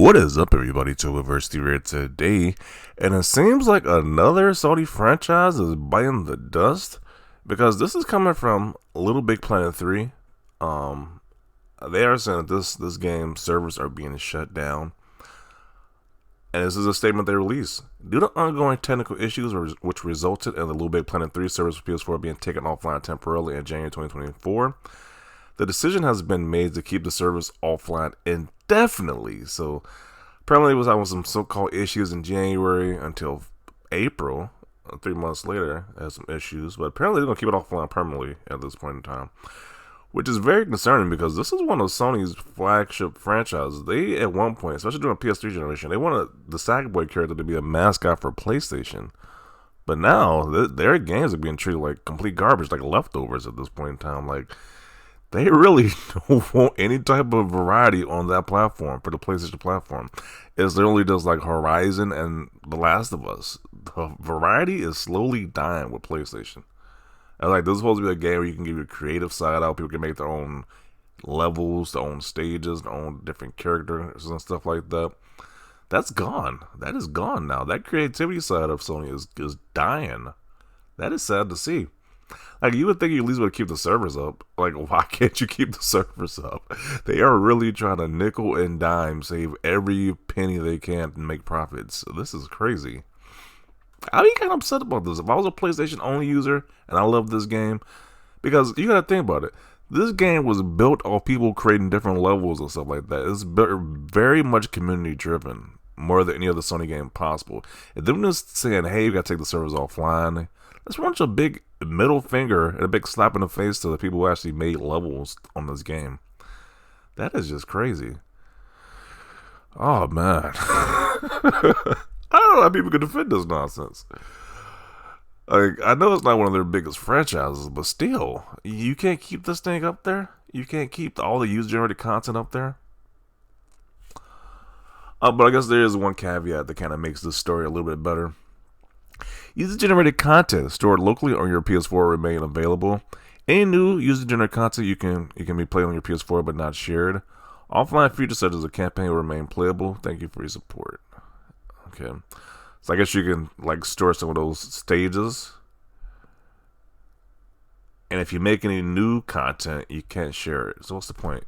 What is up, everybody? Tobiverse here today, and it seems like another Sony franchise is biting the dust because this is coming from Little Big Planet 3. They are saying that this game servers are being shut down, and this is a statement they released due to ongoing technical issues, which resulted in the Little Big Planet 3 servers for PS4 being taken offline temporarily in January 2024. The decision has been made to keep the servers offline indefinitely. So apparently it was having some so-called issues in January until April. 3 months later, it had some issues. But apparently they're going to keep it offline permanently at this point in time. Which is very concerning because this is one of Sony's flagship franchises. They, at one point, especially during the PS3 generation, they wanted the Sackboy character to be a mascot for PlayStation. But now, their games are being treated like complete garbage, like leftovers at this point in time. Like, they really don't want any type of variety on that platform, for the PlayStation platform. It's literally just like Horizon and The Last of Us. The variety is slowly dying with PlayStation. And like, this is supposed to be a game where you can give your creative side out. People can make their own levels, their own stages, their own different characters and stuff like that. That's gone. That is gone now. That creativity side of Sony is dying. That is sad to see. Like, you would think you at least would keep the servers up. Like, why can't you keep the servers up? They are really trying to nickel and dime, save every penny they can and make profits. So this is crazy. I'd be kind of upset about this. If I was a PlayStation only user and I love this game, because you gotta think about it. This game was built off people creating different levels and stuff like that. It's very much community driven, more than any other Sony game possible. If they're just saying, hey, you gotta take the servers offline, that's one a big middle finger and a big slap in the face to the people who actually made levels on this game. That is just crazy. Oh, man. I don't know how people can defend this nonsense. Like, I know it's not one of their biggest franchises, but still, you can't keep this thing up there? You can't keep all the user-generated content up there? But I guess there is one caveat that kind of makes this story a little bit better. User-generated content stored locally on your PS4 remain available. Any new user-generated content you can be played on your PS4 but not shared. Offline features such as a campaign will remain playable. Thank you for your support. Okay, so I guess you can like store some of those stages, and if you make any new content, you can't share it. So what's the point?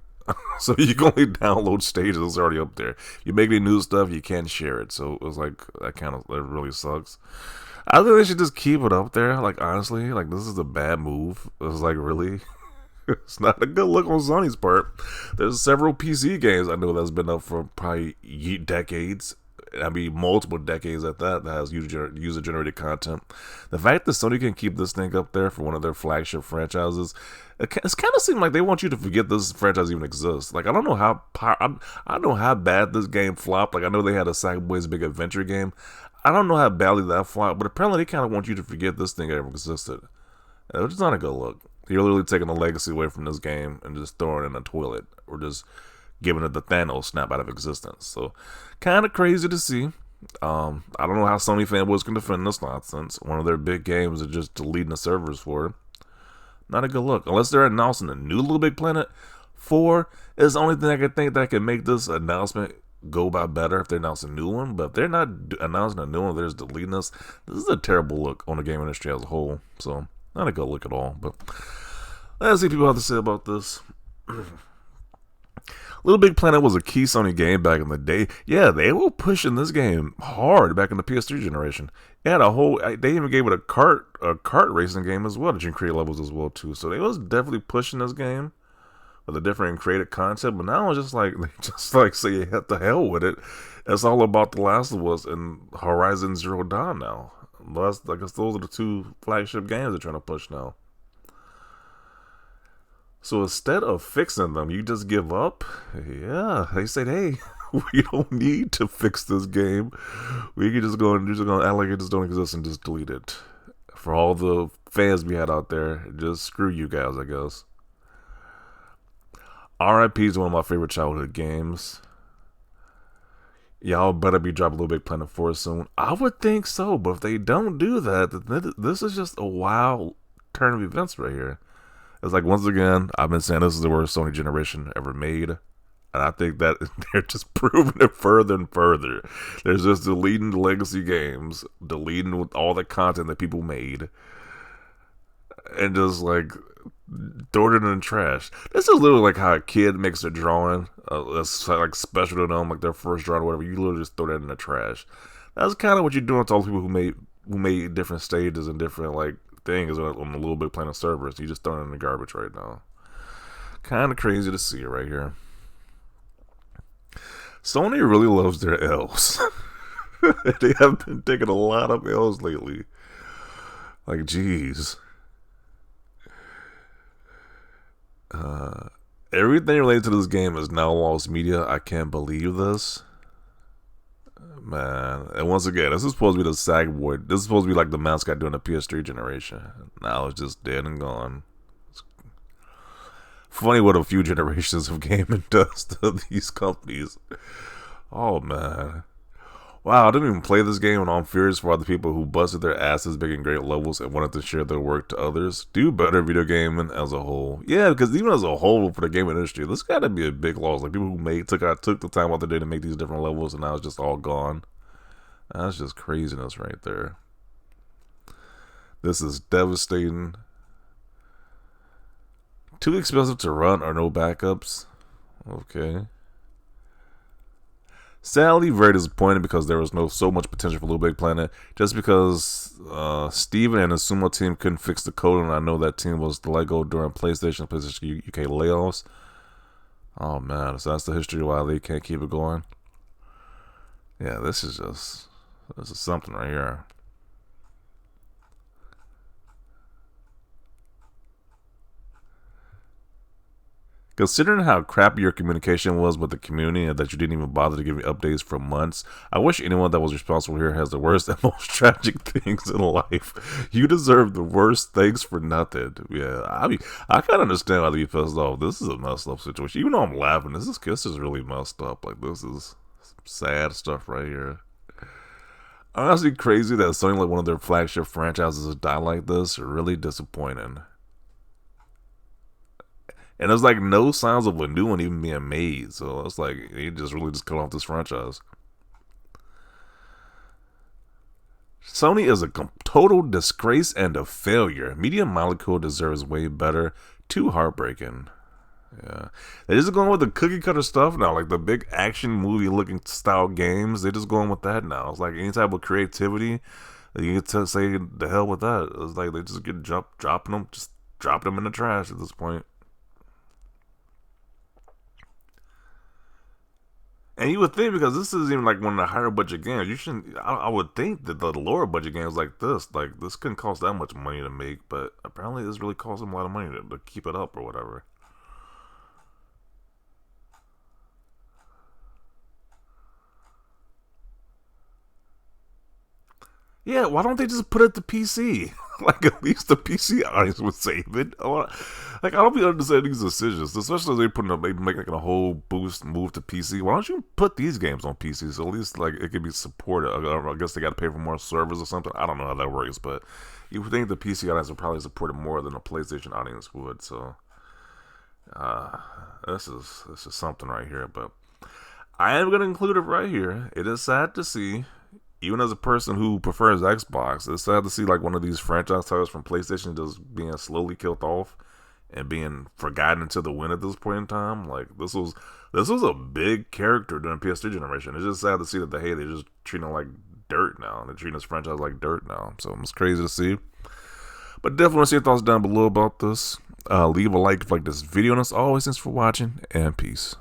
So you can only download stages that's already up there. You make any new stuff, you can't share it. So it was like that really sucks. I think they should just keep it up there. Like, honestly, like, this is a bad move. It was like, really? It's not a good look on Sony's part. There's several PC games I know that's been up for probably decades. I mean, multiple decades at that has user-generated content. The fact that Sony can keep this thing up there for one of their flagship franchises, it's kind of seemed like they want you to forget this franchise even exists. Like, I don't know how bad this game flopped. Like, I know they had a Sackboy's Big Adventure game. I don't know how badly that flopped, but apparently they kind of want you to forget this thing ever existed. Which is not a good look. You're literally taking the legacy away from this game and just throwing it in a toilet, or just giving it the Thanos snap out of existence. So, kind of crazy to see. I don't know how Sony fanboys can defend this nonsense. One of their big games are just deleting the servers for it. Not a good look. Unless they're announcing a new Little Big Planet 4 is the only thing I can think that can make this announcement go by better if they announce a new one. But if they're not announcing a new one, they're just deleting this. This is a terrible look on the game industry as a whole. So, not a good look at all. But let's see what people have to say about this. Little Big Planet was a key Sony game back in the day. Yeah, they were pushing this game hard back in the PS3 generation. They had they even gave it a kart racing game as well that you can create levels as well too. So they was definitely pushing this game with a different creative concept. But now it's just like they say head to hell with it. It's all about The Last of Us and Horizon Zero Dawn now. I guess those are the two flagship games they're trying to push now. So instead of fixing them, you just give up? Yeah, they said, hey, we don't need to fix this game. We can just go and act like it just don't exist and just delete it. For all the fans we had out there, just screw you guys, I guess. R.I.P. is one of my favorite childhood games. Y'all better be dropping Little Big Planet 4 soon. I would think so, but if they don't do that, this is just a wild turn of events right here. It's like, once again, I've been saying this is the worst Sony generation ever made. And I think that they're just proving it further and further. They're just deleting the legacy games, deleting with all the content that people made, and just like throw it in the trash. This is literally like how a kid makes a drawing that's like special to them, like their first drawing or whatever. You literally just throw that in the trash. That's kind of what you're doing to all the people who made different stages and different like things on the Little Big Planet servers. You just throw it in the garbage right now. Kind of crazy to see right here. Sony really loves their L's. They have been taking a lot of L's lately. Like, jeez. Everything related to this game is now lost media. I can't believe this. Man. And once again, this is supposed to be the SAG board. This is supposed to be like the mascot during the PS3 generation. Now it's just dead and gone. It's funny what a few generations of gaming does to these companies. Oh, man. Wow, I didn't even play this game, and I'm furious for all the people who busted their asses making great levels and wanted to share their work to others. Do better video gaming as a whole. Yeah, because even as a whole for the gaming industry, this got to be a big loss. Like, people who took the time out the day to make these different levels, and now it's just all gone. That's just craziness right there. This is devastating. Too expensive to run or no backups. Okay. Sadly, very disappointed because there was so much potential for Little Big Planet. Just because Steven and the Sumo team couldn't fix the code, and I know that team was let go during PlayStation UK layoffs. Oh man, so that's the history of why they can't keep it going. Yeah, this is something right here. Considering how crappy your communication was with the community and that you didn't even bother to give me updates for months, I wish anyone that was responsible here has the worst and most tragic things in life. You deserve the worst things for nothing. Yeah, I mean, I can't understand why they be pissed off. This is a messed up situation. Even though I'm laughing, this is really messed up. Like, this is sad stuff right here. Honestly, crazy that Sony let one of their flagship franchises die like this. Really disappointing. And there's like no signs of a new one even being made. So it's like they just really cut off this franchise. Sony is a total disgrace and a failure. Media Molecule deserves way better. Too heartbreaking. Yeah. They're just going with the cookie cutter stuff now. Like the big action movie looking style games. They're just going with that now. It's like any type of creativity. You get to say the hell with that. It's like they just get dropping them in the trash at this point. And you would think, because this is even like one of the higher budget games, you shouldn't. I would think that the lower budget games like this couldn't cost that much money to make, but apparently this really costs them a lot of money to keep it up or whatever. Yeah, why don't they just put it to PC? Like, at least the PC audience would save it. Like, I don't be understanding these decisions, especially as they making like a whole boost move to PC. Why don't you put these games on PC so at least like it could be supported? I guess they got to pay for more servers or something. I don't know how that works, but you would think the PC audience would probably support it more than a PlayStation audience would. So, this is something right here. But I am gonna include it right here. It is sad to see. Even as a person who prefers Xbox, it's sad to see like one of these franchise titles from PlayStation just being slowly killed off and being forgotten into the wind at this point in time. Like this was a big character during the PS3 generation. It's just sad to see that they're just treating it like dirt now. They're treating this franchise like dirt now. So it's crazy to see. But definitely want to see your thoughts down below about this. Leave a like if you like this video, and as always, thanks for watching, and peace.